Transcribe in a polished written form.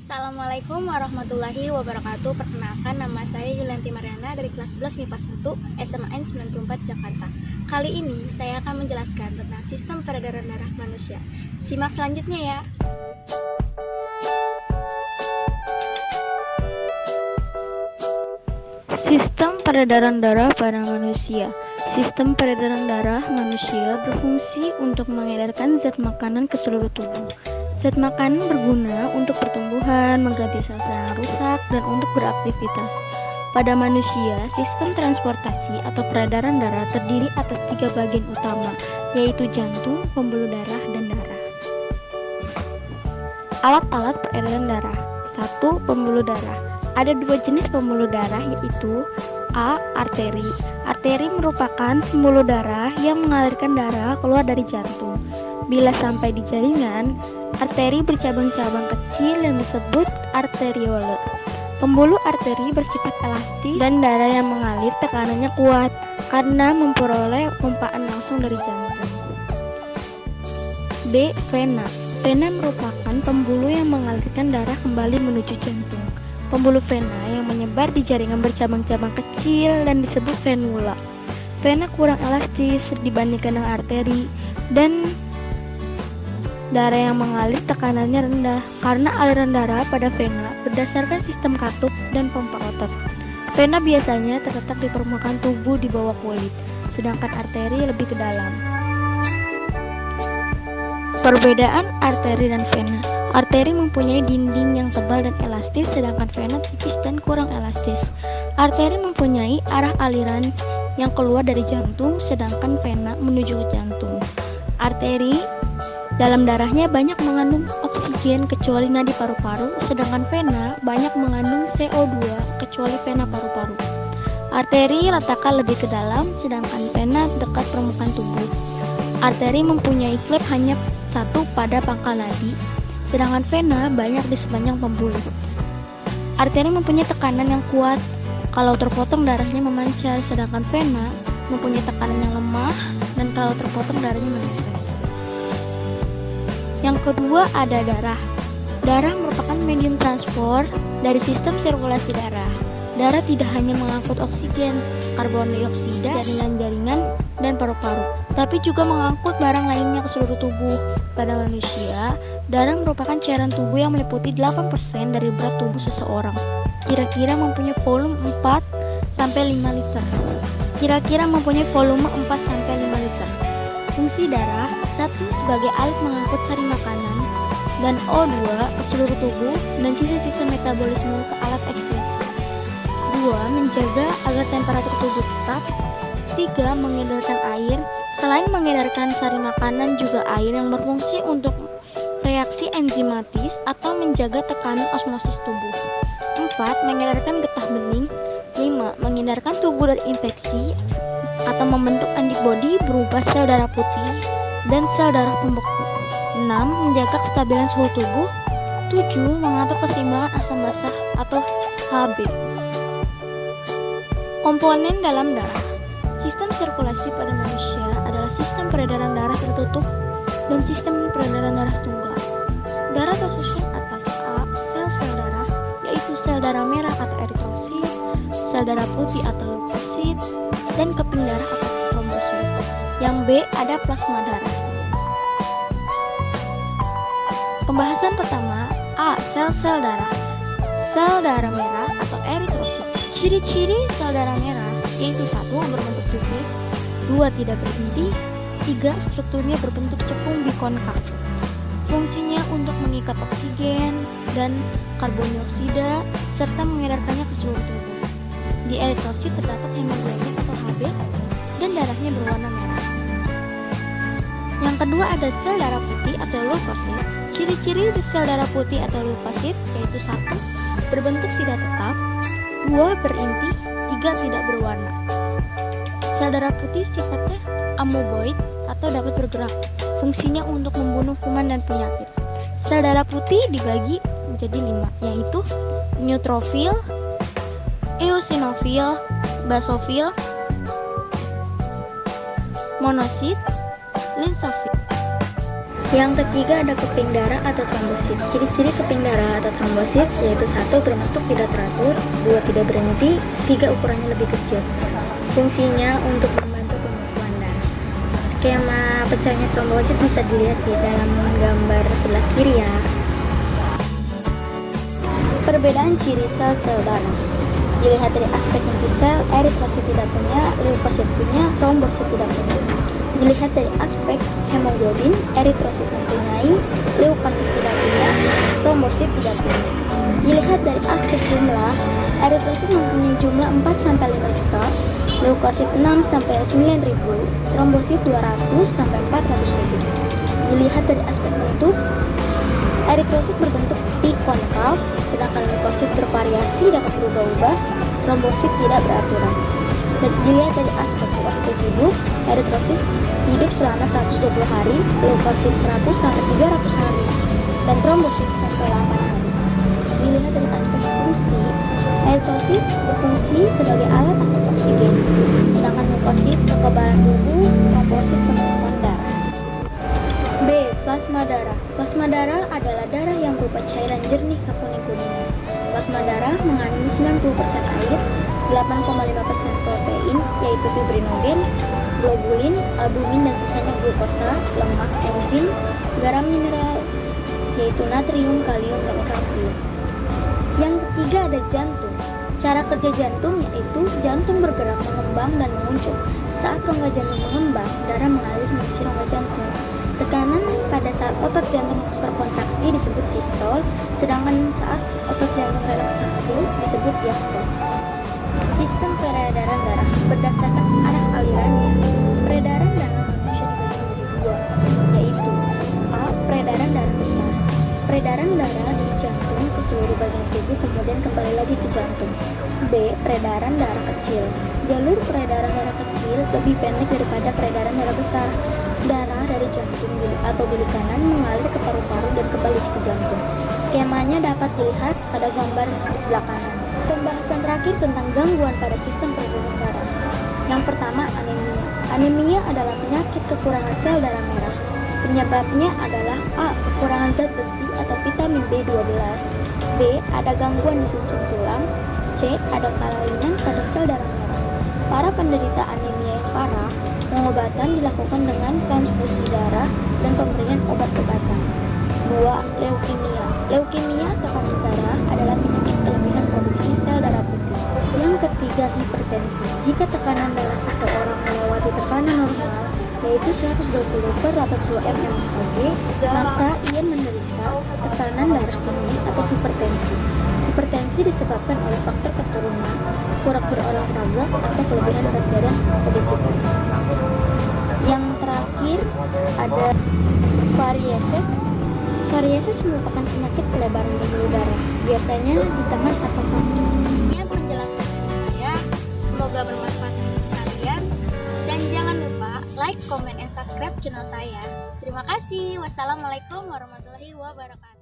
Assalamualaikum warahmatullahi wabarakatuh. Perkenalkan, nama saya Yulianti Mariana dari kelas 11 MIPA 1 SMAN 94 Jakarta. Kali ini saya akan menjelaskan tentang sistem peredaran darah manusia. Simak selanjutnya ya. Sistem peredaran darah pada manusia. Sistem peredaran darah manusia berfungsi untuk mengedarkan zat makanan ke seluruh tubuh. Zat makanan berguna untuk pertumbuhan, mengganti sel-sel yang rusak, dan untuk beraktivitas. Pada manusia, sistem transportasi atau peredaran darah terdiri atas 3 bagian utama, yaitu jantung, pembuluh darah, dan darah. Alat-alat peredaran darah. 1. Pembuluh darah. Ada 2 jenis pembuluh darah, yaitu A. Arteri. Arteri merupakan pembuluh darah yang mengalirkan darah keluar dari jantung. Bila sampai di jaringan, arteri bercabang-cabang kecil yang disebut arteriole. Pembuluh arteri bersifat elastis dan darah yang mengalir tekanannya kuat karena memperoleh pompaan langsung dari jantung. B. Vena. Vena merupakan pembuluh yang mengalirkan darah kembali menuju jantung. Pembuluh vena yang menyebar di jaringan bercabang-cabang kecil dan disebut venula. Vena kurang elastis dibandingkan dengan arteri dan darah yang mengalir tekanannya rendah karena aliran darah pada vena berdasarkan sistem katup dan pompa otot. Vena biasanya terletak di permukaan tubuh di bawah kulit, sedangkan arteri lebih ke dalam. Perbedaan arteri dan vena. Arteri mempunyai dinding yang tebal dan elastis, sedangkan vena tipis dan kurang elastis. Arteri mempunyai arah aliran yang keluar dari jantung, sedangkan vena menuju ke jantung. Arteri dalam darahnya banyak mengandung oksigen kecuali nadi paru-paru, sedangkan vena banyak mengandung CO2 kecuali vena paru-paru. Arteri letakkan lebih ke dalam, sedangkan vena dekat permukaan tubuh. Arteri mempunyai klep hanya satu pada pangkal nadi, sedangkan vena banyak di sepanjang pembuluh. Arteri mempunyai tekanan yang kuat, kalau terpotong darahnya memancar, sedangkan vena mempunyai tekanan yang lemah dan kalau terpotong darahnya menetes. Yang kedua ada darah. Darah merupakan medium transport dari sistem sirkulasi darah. Darah tidak hanya mengangkut oksigen, karbon dioksida, jaringan-jaringan, dan paru-paru, tapi juga mengangkut barang lainnya ke seluruh tubuh. Pada manusia, darah merupakan cairan tubuh yang meliputi 8% dari berat tubuh seseorang. Kira-kira mempunyai volume 4-5 liter. Fungsi darah: 1. Sebagai alat mengangkut sari makanan dan O2 ke seluruh tubuh dan sisa-sisa metabolisme ke alat ekskresi. 2. Menjaga agar temperatur tubuh tetap. 3. Mengedarkan air. Selain mengedarkan sari makanan, juga air yang berfungsi untuk reaksi enzimatis atau menjaga tekanan osmosis tubuh. 4. Mengedarkan getah bening. 5. Menghindarkan tubuh dari infeksi atau membentuk antibodi berupa sel darah putih dan sel darah pembeku. 6. Menjaga kestabilan suhu tubuh. 7. Mengatur keseimbangan asam basa atau Hb. Komponen dalam darah. Sistem sirkulasi pada manusia adalah sistem peredaran darah tertutup dan sistem peredaran darah tunggal. Darah tersusun atas A. Sel-sel darah, yaitu sel darah merah atau eritrosit, sel darah putih atau leukosit, dan keping darah atau trombosit. Yang B ada plasma darah. Pembahasan pertama, A. Sel-sel darah. Sel darah merah atau eritrosit. Ciri-ciri sel darah merah yaitu 1. Berbentuk putih, 2. Tidak berinti, 3. Strukturnya berbentuk cekung bikonkav. Fungsinya untuk mengikat oksigen dan karbon dioksida serta mengedarkannya ke seluruh tubuh. Di eritrosit terdapat hemoglobin atau Hb dan darahnya berwarna merah. Yang kedua ada sel darah putih atau leukosit. Ciri-ciri sel darah putih atau leukosit yaitu 1. Berbentuk tidak tetap, 2. Berinti, 3. Tidak berwarna. Sel darah putih sifatnya amoeboid atau dapat bergerak. Fungsinya untuk membunuh kuman dan penyakit. Sel darah putih dibagi menjadi 5, yaitu neutrofil, eosinofil, basofil, monosit, limfofil. Yang ketiga ada keping darah atau trombosit. Ciri-ciri keping darah atau trombosit yaitu 1. Berbentuk tidak teratur, 2. Tidak berhenti, 3. Ukurannya lebih kecil. Fungsinya untuk membantu pembekuan darah. Skema pecahnya trombosit bisa dilihat di dalam gambar sebelah kiri ya. Perbedaan ciri sel-sel darah dilihat dari aspek inti sel, eritrosit tidak punya, leukosit punya, trombosit tidak punya. Dilihat dari aspek hemoglobin, eritrosit mempunyai, leukosit tidak punya, trombosit tidak punya. Dilihat dari aspek jumlah, eritrosit mempunyai jumlah 4-5 juta, leukosit 6-9 ribu, trombosit 200-400 ribu. Dilihat dari aspek bentuk, eritrosit berbentuk T konkav, sedangkan leukosit bervariasi dapat berubah-ubah, trombosit tidak beraturan. Dan dilihat dari aspek waktu hidup, eritrosit hidup selama 120 hari, leukosit 100-300 hari, dan trombosit sampai 8 hari. Dilihat dari aspek fungsi, eritrosit berfungsi sebagai alat angkut oksigen, sedangkan leukosit kekebalan tubuh, trombosit pembekuan darah. B. Plasma darah. Plasma darah adalah darah yang berupa cairan jernih kekuning-kuningan. Plasma darah mengandung 90% air, 8,5% protein yaitu fibrinogen, globulin, albumin dan sisanya glukosa, lemak, enzim, garam mineral yaitu natrium, kalium, dan kalsium. Yang ketiga ada jantung. Cara kerja jantung yaitu jantung bergerak mengembang dan menguncur. Saat rongga jantung mengembang, darah mengalir mengisi rongga jantung. Tekanan pada saat otot jantung berkontraksi disebut sistol, sedangkan saat otot jantung relaksasi disebut diastol. Sistem peredaran darah berdasarkan arah alirannya. Peredaran darah manusia dibagi menjadi dua, yaitu A. Peredaran darah besar. Peredaran darah dari jantung ke seluruh bagian tubuh kemudian kembali lagi ke jantung. B. Peredaran darah kecil. Jalur peredaran darah kecil lebih pendek daripada peredaran darah besar. Darah dari jantung atau bilik kanan mengalir ke paru-paru dan kembali ke jantung. Skemanya dapat dilihat pada gambar di sebelah kanan. Pembahasan terakhir tentang gangguan pada sistem peredaran darah. Yang pertama, anemia. Anemia adalah penyakit kekurangan sel darah merah. Penyebabnya adalah A. Kekurangan zat besi atau vitamin B12. B. Ada gangguan di sumsum tulang. C. Ada kelainan pada sel darah merah. Para penderita anemia yang parah, pengobatan dilakukan dengan transfusi darah dan pemberian obat-obatan. 2. Leukemia. Leukemia atau kanker darah adalah penyakit kelebihan produksi sel darah putih. Yang ketiga, hipertensi. Jika tekanan darah seseorang melewati tekanan normal, yaitu 120/80 mmHg, maka ia menderita tekanan darah tinggi atau hipertensi. Hipertensi disebabkan oleh faktor keturunan, kurang berolahraga, atau kelebihan berat badan, obesitas. Yang terakhir ada varieses. Varieses merupakan penyakit pelebaran pembuluh darah, biasanya di tangan atau kaki. Sekian penjelasan dari saya, semoga bermanfaat untuk kalian. Dan jangan lupa like, comment, and subscribe channel saya. Terima kasih. Wassalamualaikum warahmatullahi wabarakatuh.